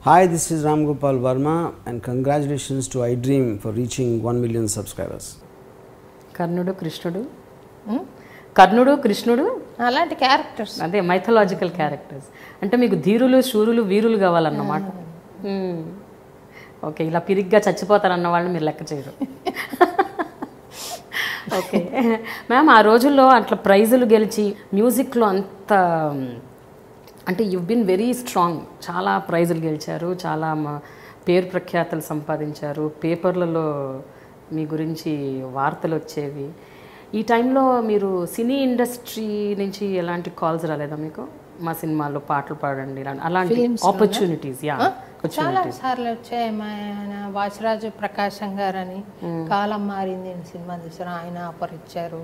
Hi, this is Ram Gopal Verma and congratulations to iDream for reaching 1 million subscribers. కర్ణుడు కృష్ణుడు కర్ణుడు కృష్ణుడు అలాంటి క్యారెక్టర్స్, అదే మైథలాజికల్ క్యారెక్టర్స్. అంటే మీకు ధీరులు శూరులు వీరులు కావాలన్నమాట. ఓకే, ఇలా పిరిగ్గా చచ్చిపోతారన్న వాళ్ళని మీరు లెక్క చేయరు. ఓకే మ్యామ్, ఆ రోజుల్లో అట్లా ప్రైజులు గెలిచి మ్యూజిక్లో అంత అంటే యు బీన్ వెరీ స్ట్రాంగ్, చాలా ప్రైజులు గెలిచారు, చాలా పేరు ప్రఖ్యాతలు సంపాదించారు, పేపర్లలో మీ గురించి వార్తలు వచ్చేవి. ఈ టైంలో మీరు సినీ ఇండస్ట్రీ నుంచి ఎలాంటి కాల్స్ రాలేదా మీకు? మా సినిమాలో పాటలు పాడండి అలాంటి ఆపర్చునిటీస్? చాలా సార్లు వచ్చాయి. మా ఆయన వాచరాజు ప్రకాశం గారని కాలం మారింది సినిమా తీసారు, ఆయన ఆఫర్ ఇచ్చారు.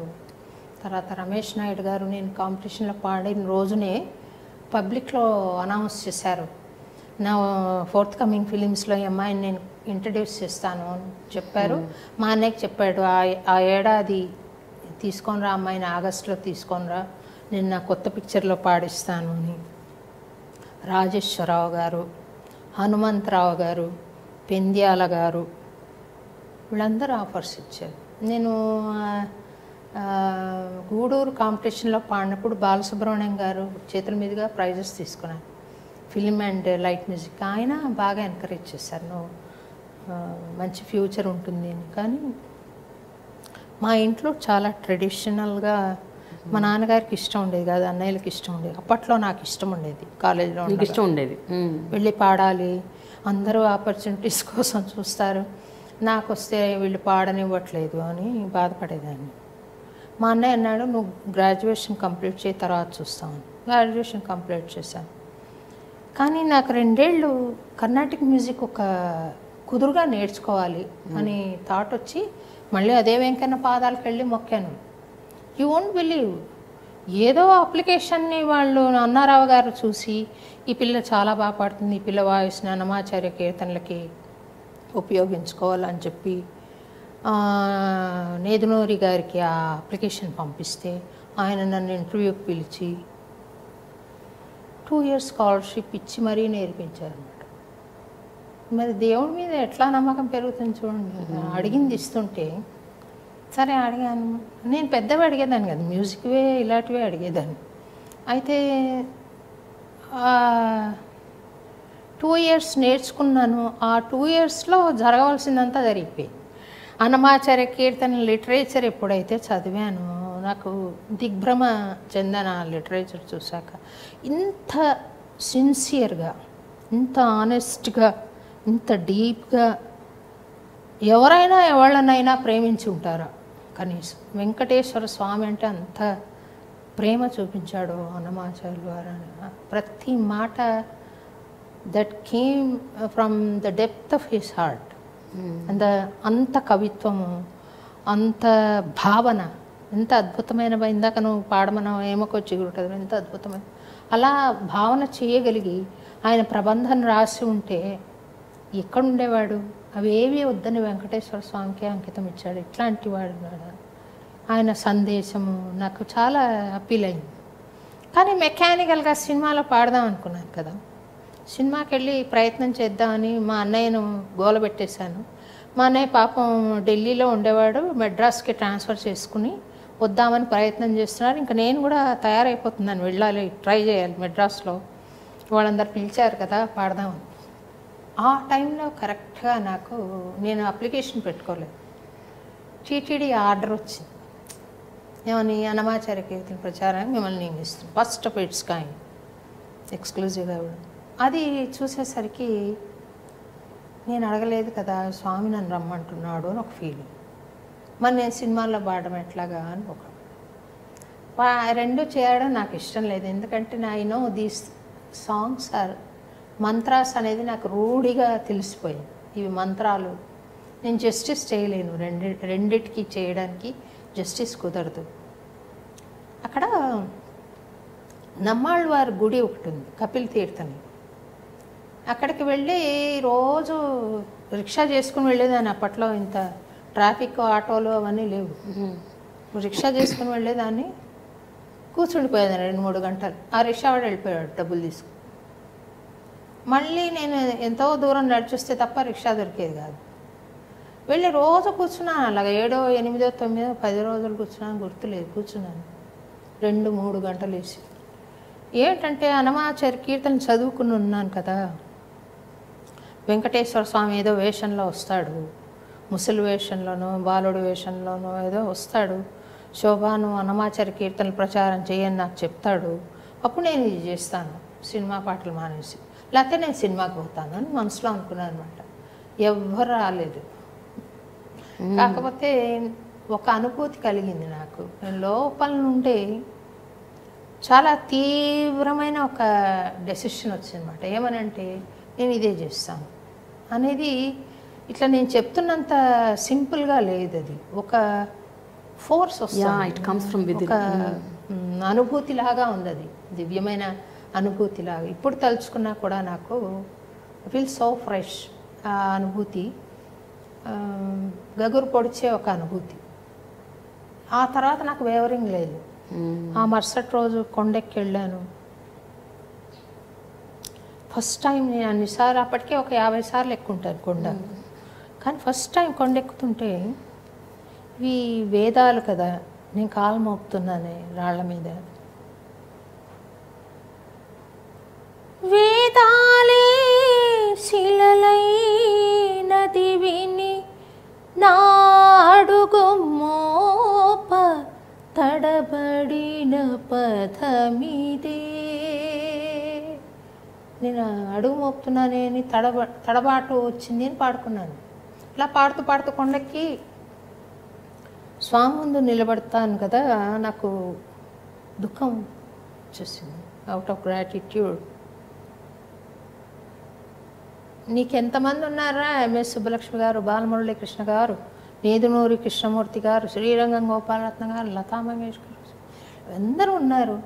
తర్వాత రమేష్ నాయుడు గారు నేను కాంపిటీషన్లో పాడిన రోజునే పబ్లిక్లో అనౌన్స్ చేశారు, నా ఫోర్త్ కమింగ్ ఫిలిమ్స్లో ఈ అమ్మాయిని నేను ఇంట్రడ్యూస్ చేస్తాను అని చెప్పారు. మా అన్నయ్యకి చెప్పాడు, ఆ ఏడాది తీసుకొని రా అమ్మాయిని, ఆగస్టులో తీసుకొని రా, నేను నా కొత్త పిక్చర్లో పాడిస్తాను అని. రాజేశ్వరరావు గారు, హనుమంతరావు గారు, పెంద్యాల గారు వీళ్ళందరూ ఆఫర్స్ ఇచ్చారు. నేను గూడూరు కాంపిటీషన్లో పాడినప్పుడు బాలసుబ్రహ్మణ్యం గారు చేతుల మీదుగా ప్రైజెస్ తీసుకున్నాను, ఫిలిం అండ్ లైట్ మ్యూజిక్. ఆయన బాగా ఎంకరేజ్ చేశారు, నువ్వు మంచి ఫ్యూచర్ ఉంటుంది అని. కానీ మా ఇంట్లో చాలా ట్రెడిషనల్గా, మా నాన్నగారికి ఇష్టం ఉండేది కాదు, అన్నయ్యలకి ఇష్టం ఉండేది. అప్పట్లో నాకు ఇష్టం ఉండేది, కాలేజీలో ఇష్టం ఉండేది, వెళ్ళి పాడాలి, అందరూ ఆపర్చునిటీస్ కోసం చూస్తారు, నాకు వస్తే వీళ్ళు పాడనివ్వట్లేదు అని బాధపడేదాన్ని. మా అన్నయ్య అన్నాడు, నువ్వు గ్రాడ్యుయేషన్ కంప్లీట్ చేయ తర్వాత చూస్తామని. గ్రాడ్యుయేషన్ కంప్లీట్ చేశాను. కానీ నాకు 2 ఏళ్ళు కర్ణాటిక్ మ్యూజిక్ ఒక కుదురుగా నేర్చుకోవాలి అని థాట్ వచ్చి మళ్ళీ అదే వెంకన్న పాదాలకు వెళ్ళి మొక్కాను. యూ వోంట్ బిలీవ్, ఏదో అప్లికేషన్ని వాళ్ళు అన్నారావు గారు చూసి ఈ పిల్ల చాలా బాగా పాడుతుంది, ఈ పిల్ల వాయిస్ని అన్నమాచార్య కీర్తనలకి ఉపయోగించుకోవాలని చెప్పి నేదునూరి గారికి ఆ అప్లికేషన్ పంపిస్తే ఆయన నన్ను ఇంటర్వ్యూకి పిలిచి 2 years స్కాలర్షిప్ ఇచ్చి మరీ నేర్పించారన్నమాట. మరి దేవుడి మీద ఎట్లా నమ్మకం పెరుగుతుంది చూడండి. అడిగింది ఇస్తుంటే సరే అడిగాను. నేను పెద్దవి అడిగేదాన్ని కదా, మ్యూజిక్వే ఇలాంటివే అడిగేదాన్ని. అయితే 2 years నేర్చుకున్నాను. ఆ 2 yearsలో జరగవలసిందంతా జరిగిపోయింది. అన్నమాచార్య కీర్తన లిటరేచర్ ఎప్పుడైతే చదివానో నాకు దిగ్భ్రమ చెందిన లిటరేచర్ చూశాక. ఇంత సిన్సియర్గా, ఇంత ఆనెస్ట్గా, ఇంత డీప్గా ఎవరైనా ఎవళ్ళనైనా ప్రేమించి ఉంటారా కనీసం. వెంకటేశ్వర స్వామి అంటే అంత ప్రేమ చూపించాడు అన్నమాచార్యులు వారు అని. ప్రతి మాట that came from the depth of his heart. అంత కవిత్వము, అంత భావన, ఎంత అద్భుతమైన, ఇందాక నువ్వు పాడమన్నావు ఏమొకొచ్చి ఉంటుంది, ఎంత అద్భుతమైన అలా భావన చేయగలిగి ఆయన ప్రబంధం రాసి ఉంటే ఎక్కడుండేవాడు. అవేవి వద్దని వెంకటేశ్వర స్వామికి అంకితం ఇచ్చాడు. ఇట్లాంటి వాడు ఆయన సందేశము నాకు చాలా అప్పీల్ అయింది. కానీ మెకానికల్గా సినిమాలో పాడదాం అనుకున్నాను కదా, సినిమాకి వెళ్ళి ప్రయత్నం చేద్దామని మా అన్నయ్యను గోలబెట్టేశాను. మా అన్నయ్య పాపం ఢిల్లీలో ఉండేవాడు, మెడ్రాస్కి ట్రాన్స్ఫర్ చేసుకుని వద్దామని ప్రయత్నం చేస్తున్నారు. ఇంకా నేను కూడా తయారైపోతున్నాను, వెళ్ళాలి, ట్రై చేయాలి మెడ్రాస్లో, వాళ్ళందరూ పిలిచారు కదా పాడదామని. ఆ టైంలో కరెక్ట్గా నేను అప్లికేషన్ పెట్టుకోలేదు, టీటీడీ ఆర్డర్ వచ్చింది. ఏమని, అన్నమాచార్య కీర్తన ప్రచారానికి మిమ్మల్ని నియమిస్తుంది, ఫస్ట్ ఆఫ్ ఇట్స్ కైండ్, ఎక్స్క్లూజివ్గా ఇవ్వడం. అది చూసేసరికి నేను అడగలేదు కదా, స్వామి నన్ను రమ్మంటున్నాడు అని ఒక ఫీలింగ్. మరి నేను సినిమాల్లో పాడడం ఎట్లాగా అని ఒక 2 చేయడం నాకు ఇష్టం లేదు. ఎందుకంటే I know these songs are mantras అనేది నాకు రూఢిగా తెలిసిపోయింది. ఇవి మంత్రాలు, నేను జస్టిస్ చేయలేను, రెండిటికి చేయడానికి జస్టిస్ కుదరదు. అక్కడ నమ్మాళ్ళవారి గుడి ఒకటి ఉంది, కపిల్ తీర్థని. అక్కడికి వెళ్ళి రోజు రిక్షా చేసుకుని వెళ్ళేదాన్ని. అప్పట్లో ఇంత ట్రాఫిక్, ఆటోలు అవన్నీ లేవు. రిక్షా చేసుకుని వెళ్ళేదాన్ని, కూర్చుండిపోయేదాన్ని 2-3 గంటలు. ఆ రిక్షా వాడు వెళ్ళిపోయాడు డబ్బులు తీసుకుని. మళ్ళీ నేను ఎంతో దూరం నడిచొస్తే తప్ప రిక్షా దొరికేది కాదు. వెళ్ళి రోజు కూర్చున్నాను అలాగ 7, 8, 9, 10 రోజులు కూర్చున్నాను, గుర్తులేదు. కూర్చున్నాను 2-3 గంటలు వేసి. ఏంటంటే అన్నమాచార్య కీర్తన చదువుకుని ఉన్నాను కదా. వెంకటేశ్వర స్వామి ఏదో వేషంలో వస్తాడు, ముసలి వేషంలోనో బాలుడు వేషంలోనో ఏదో వస్తాడు. శోభాను అన్నమాచార్య కీర్తనలు ప్రచారం చేయని నాకు చెప్తాడు. అప్పుడు నేను ఇది చేస్తాను, సినిమా పాటలు మానేసి, లేకపోతే నేను సినిమాకి పోతాను అని మనసులో అనుకున్నాను అనమాట. ఎవ్వరు రాలేదు. కాకపోతే ఒక అనుభూతి కలిగింది నాకు. లోపల నుండి చాలా తీవ్రమైన ఒక డెసిషన్ వచ్చిందన్నమాట. ఏమనంటే నేను ఇదే చేస్తాను అనేది. ఇట్లా నేను చెప్తున్నంత సింపుల్గా లేదు, అది ఒక ఫోర్స్ వస్తుంది, ఒక అనుభూతి లాగా ఉంది. అది దివ్యమైన అనుభూతి లాగా. ఇప్పుడు తలుచుకున్నా కూడా నాకు ఫీల్ సో ఫ్రెష్. ఆ అనుభూతి గగురు పొడిచే ఒక అనుభూతి. ఆ తర్వాత నాకు వేవరింగ్ లేదు. ఆ మరుసటి రోజు కొండెక్కి వెళ్ళాను. ఫస్ట్ టైం నేను అన్నిసార్లు, అప్పటికే ఒక 50 సార్లు ఎక్కుంటాను కొండ, కానీ ఫస్ట్ టైం కొండెక్కుతుంటే ఇవి వేదాలు కదా, నేను కాలు మోపుతున్నాను రాళ్ల మీద. వేదాలే శిలలై నది విని నాడుగు మోప తడబడిన పథమిదే. నేను అడుగు మోపుతున్నానే అని తడబాటు వచ్చింది అని పాడుకున్నాను. ఇలా పాడుతూ పాడుతూ కొండకి స్వామి ముందు నిలబడతాను కదా, నాకు దుఃఖం వచ్చేసింది. Out of gratitude. నీకెంతమంది ఉన్నారా? ఎంఎస్ సుబ్బలక్ష్మి గారు, బాలమురళీ కృష్ణ గారు, నేదునూరి కృష్ణమూర్తి గారు, శ్రీరంగం గోపాలరత్న గారు, లతా మంగేష్కర్, అందరూ ఉన్నారు.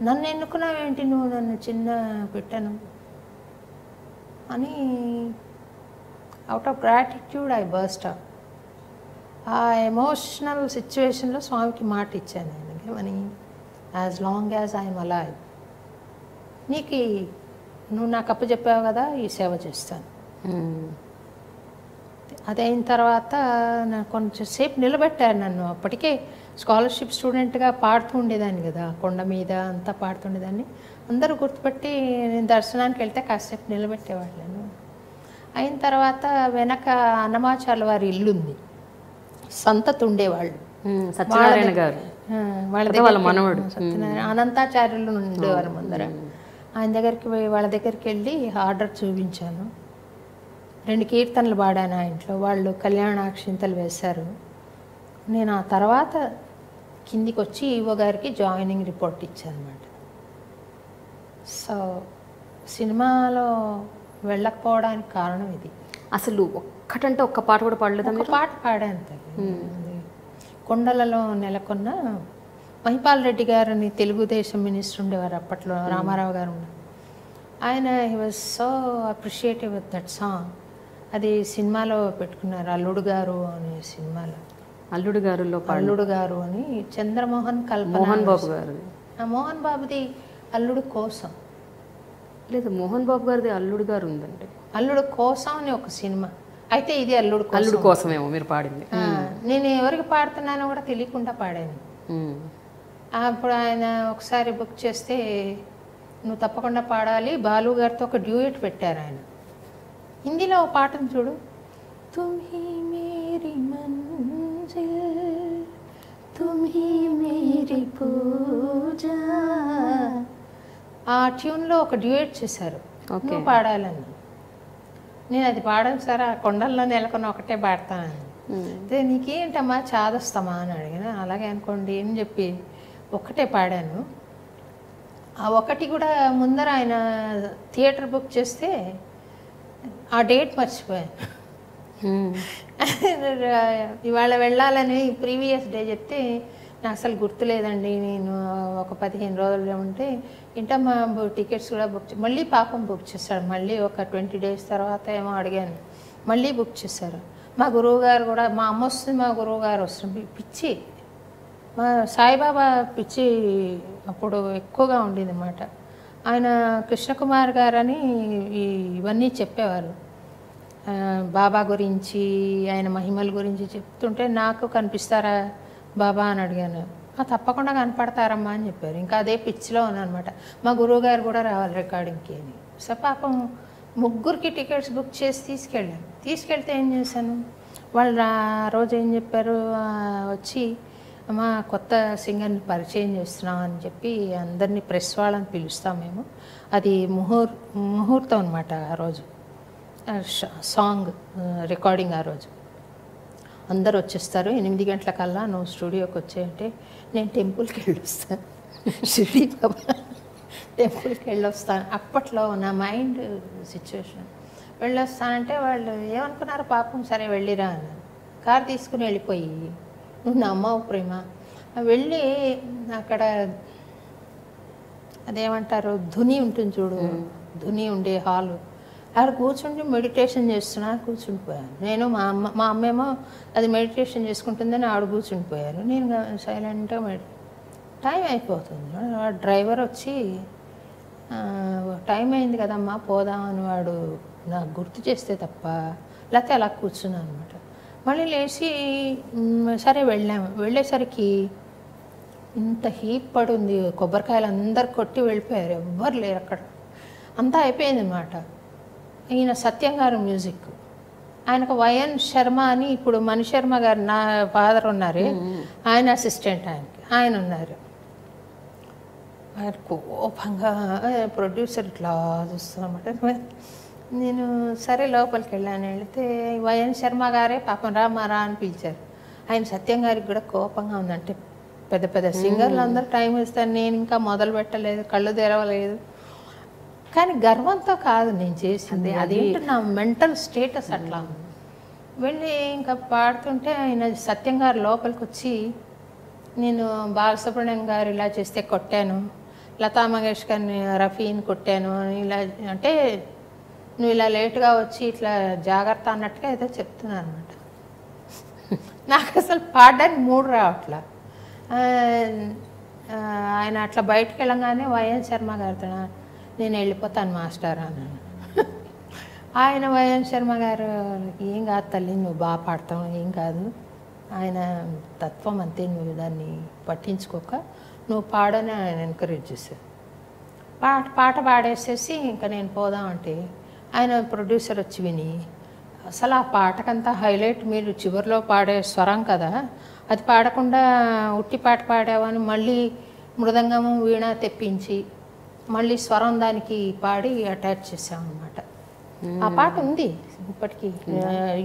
నన్ను ఎన్నుకున్నావేంటి నువ్వు, నన్ను చిన్న పెట్టాను అని out of gratitude I burst up. ఆ ఎమోషనల్ సిచ్యువేషన్లో స్వామికి మాట ఇచ్చాను ఆయనకి, అని as long as I'm alive, నీకు నువ్వు నాకు అప్పు చెప్పావు కదా, ఈ సేవ చేస్తాను. అదైన తర్వాత నాకు కొంచెంసేపు నిలబెట్టారు నన్ను. అప్పటికే స్కాలర్షిప్ స్టూడెంట్గా పాడుతూ ఉండేదాన్ని కదా, కొండ మీద అంతా పాడుతుండేదాన్ని. అందరూ గుర్తుపెట్టి నేను దర్శనానికి వెళ్తే కాసేపు నిలబెట్టేవాళ్ళను. అయిన తర్వాత వెనక అన్నమాచార్యుల వారి ఇల్లు ఉంది, సంతతి ఉండేవాళ్ళు, సత్యనారాయణ గారు వాళ్ళ దగ్గర మనవడు సత్యనారాయణ అనంతాచార్యులు ఉండేవారు ముందర. ఆయన దగ్గరికి వాళ్ళ దగ్గరికి వెళ్ళి ఆర్డర్ చూపించాను. 2 కీర్తనలు పాడాను ఆ ఇంట్లో. వాళ్ళు కళ్యాణాక్షింతలు వేశారు. నేను ఆ తర్వాత కిందికి వచ్చి ఈవో గారికి జాయినింగ్ రిపోర్ట్ ఇచ్చాను అనమాట. సో సినిమాలో వెళ్ళకపోవడానికి కారణం ఇది. అసలు ఒక్కటంటే ఒక్క పాట కూడా పాడలేదు. ఒక పాట పాడాను. కొండలలో నెలకొన్న మహిపాల్ రెడ్డి గారని తెలుగుదేశం మినిస్టర్ ఉండేవారు అప్పట్లో, రామారావు గారు ఉన్నారు. ఆయన he was so appreciative with that song. అది సినిమాలో పెట్టుకున్నారు, అల్లుడు గారు అనే సినిమాలో. అల్లుడు గారులో అల్లుడు గారు అని చంద్రమోహన్ కల్పన, మోహన్ బాబు గారు. మోహన్ బాబుది అల్లుడు కోసం లేదు, మోహన్ బాబు గారిది అల్లుడు గారు ఉందండి. అల్లుడు కోసం అని ఒక సినిమా. అయితే ఇది అల్లుడు కోసమేమో మీరు పాడింది. నేను ఎవరికి పాడుతున్నానో కూడా తెలియకుండా పాడాను. అప్పుడు ఆయన ఒకసారి బుక్ చేస్తే నువ్వు తప్పకుండా పాడాలి, బాలు గారితో ఒక డ్యూయట్ పెట్టారు ఆయన. హిందీలో ఒక పాటను చూడు, తుమ్హీ మేరీ మంజిల్ తుమ్హీ మేరీ పూజా, ఆ ట్యూన్లో ఒక డ్యూయట్ చేశారు, నువ్వు పాడాలని. నేను అది పాడను సార్, ఆ కొండల్లో నెలకొని ఒకటే పాడతాను. అదే నీకేంటమ్మా చాదొస్తామా అని అడిగిన. అలాగే అనుకోండి అని చెప్పి ఒక్కటే పాడాను. ఆ ఒకటి కూడా ముందర ఆయన థియేటర్ బుక్ చేస్తే ఆ డేట్ మర్చిపోయాను. ఇవాళ వెళ్ళాలని ప్రీవియస్ డే చెప్తే నాకు అసలు గుర్తులేదండి, నేను ఒక 15 రోజులు ఉంటే ఇంటమ్మా టికెట్స్ కూడా బుక్ మళ్ళీ పాపం బుక్ చేశాడు. మళ్ళీ ఒక 20 days తర్వాత ఏమో అడిగాను, మళ్ళీ బుక్ చేశారు. మా గురువుగారు కూడా, మా అమ్మ వస్తుంది, మా గురువుగారు వస్తుంది. పిచ్చి, మా సాయిబాబా పిచ్చి అప్పుడు ఎక్కువగా ఉండేది అన్నమాట. ఆయన కృష్ణకుమార్ గారని ఇవన్నీ చెప్పేవారు, బాబా గురించి, ఆయన మహిమల గురించి చెప్తుంటే నాకు కనిపిస్తారా బాబా అని అడిగాను. తప్పకుండా కనపడతారమ్మా అని చెప్పారు. ఇంకా అదే పిచ్చిలో ఉన్నానమాట. మా గురువుగారు కూడా రావాలి రికార్డింగ్కి అని. సో పాపం ముగ్గురికి టికెట్స్ బుక్ చేసి తీసుకెళ్తే ఏం చేశాను, వాళ్ళు ఆ రోజు ఏం చెప్పారు, వచ్చి అమ్మ కొత్త సింగర్ని పరిచయం చేస్తున్నాం అని చెప్పి అందరినీ ప్రెస్ వాళ్ళని పిలుస్తాం మేము. అది ముహూర్తం అనమాట ఆ రోజు, సాంగ్ రికార్డింగ్ ఆ రోజు. అందరు వచ్చేస్తారు, 8 గంటలకల్లా నువ్వు స్టూడియోకి వచ్చాయంటే నేను టెంపుల్కి వెళ్ళొస్తాను, షిరిడి బాబా టెంపుల్కి వెళ్ళొస్తాను. అప్పట్లో నా మైండ్ సిచ్యువేషన్. వెళ్ళొస్తానంటే వాళ్ళు ఏమనుకున్నారు పాపం, సరే వెళ్ళిరా అన్నారు. కారు తీసుకుని వెళ్ళిపోయి, నువ్వు నా అమ్మవు ప్రేమ, వెళ్ళి అక్కడ అదేమంటారు ధుని ఉంటుంది చూడు, ధుని ఉండే హాలు, అక్కడ కూర్చుంటే మెడిటేషన్ చేస్తున్నా, కూర్చుండిపోయాను. నేను మా అమ్మేమో అది మెడిటేషన్ చేసుకుంటుందని ఆవిడ కూర్చుండిపోయారు. నేను సైలెంట్గా టైం అయిపోతుంది. డ్రైవర్ వచ్చి టైం అయింది కదమ్మా పోదామని వాడు నాకు గుర్తు చేస్తే తప్ప, లేకపోతే అలా కూర్చున్నాను అనమాట. మళ్ళీ లేచి సరే వెళ్ళేసరికి ఇంత హీప్ పడి ఉంది, కొబ్బరికాయలు అందరు కొట్టి వెళ్ళిపోయారు, ఎవ్వరు లేరు అక్కడ. అంతా అయిపోయింది అనమాట. ఈయన సత్యం గారు మ్యూజిక్, ఆయనకు వైఎన్ శర్మ అని, ఇప్పుడు మణి శర్మ గారు నా ఫాదర్ ఉన్నారు, ఆయన అసిస్టెంట్, ఆయన ఉన్నారు. ఆయన కోపంగా ప్రొడ్యూసర్ ఇట్లా చూస్తున్నమాట. నేను సరే లోపలికి వెళ్ళాను. వెళితే వైఎన్ శర్మ గారే పాపం రా అని పిలిచారు. ఆయన సత్యం గారికి కూడా కోపంగా ఉందంటే, పెద్ద పెద్ద సింగర్లు అందరూ టైం ఇస్తారు, నేను ఇంకా మొదలు పెట్టలేదు, కళ్ళు తెరవలేదు. కానీ గర్వంతో కాదు నేను చేసింది, అదేంటి నా మెంటల్ స్టేటస్ అట్లా. వెళ్ళి ఇంకా పాడుతుంటే ఆయన సత్యం గారు లోపలికి వచ్చి, నేను బాలసుబ్రహ్మణ్యం గారు ఇలా చేస్తే కొట్టాను, లతా మంగేష్కర్ని, రఫీని కొట్టాను, ఇలా అంటే నువ్వు ఇలా లేటుగా వచ్చి ఇట్లా జాగ్రత్త అన్నట్టుగా ఏదో చెప్తున్నాను అనమాట. నాకు అసలు పాడడానికి మూడు రావట్లా. ఆయన అట్లా బయటకు వెళ్ళగానే వైఎన్ శర్మ గారితో నేను వెళ్ళిపోతాను మాస్టర్ అన్నాను. ఆయన వైఎన్ శర్మ గారు ఏం కాదు తల్లి, నువ్వు బాగా పాడతావు, ఏం కాదు, ఆయన తత్వం అంతే, నువ్వు దాన్ని పట్టించుకోక నువ్వు పాడని ఆయన ఎంకరేజ్ చేశారు. పాట పాడేసేసి ఇంకా నేను పోదామంటే ఆయన ప్రొడ్యూసర్ వచ్చి విని, అసలు ఆ పాటకంతా హైలైట్ మీరు చివరిలో పాడే స్వరం కదా, అది పాడకుండా ఉట్టి పాట పాడావని మళ్ళీ మృదంగము వీణ తెప్పించి మళ్ళీ స్వరం దానికి పాడి అటాచ్ చేసామన్నమాట. ఆ పాట ఉంది ఇప్పటికీ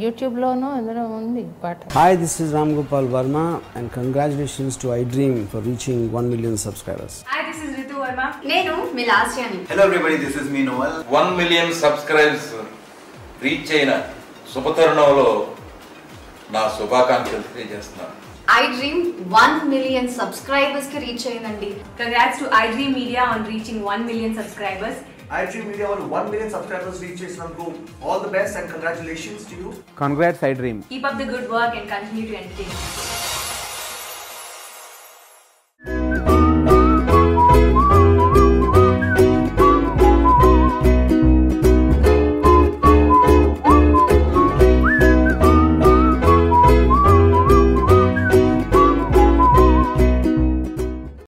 యూట్యూబ్లోనూ అందులో ఉంది పాట. Hi, this is Ram Gopal Verma and congratulations to iDream for reaching 1 million subscribers. Hi, this is Ritu Verma. Nenu Milasyani. Hello everybody, this is me Noel. 1 million subscribers reach అయిన శుభతరుణంలో నా శుభాకాంక్షలు తెలియజేస్తున్నాను. iDream 1 million subscribers ki reach ayindandi. Congrats to iDream Media on reaching 1 million subscribers. iDream Media on 1 million subscribers reach చేసినందుకు all the best and congratulations to you. Congrats iDream. Keep up the good work and continue to entertain us.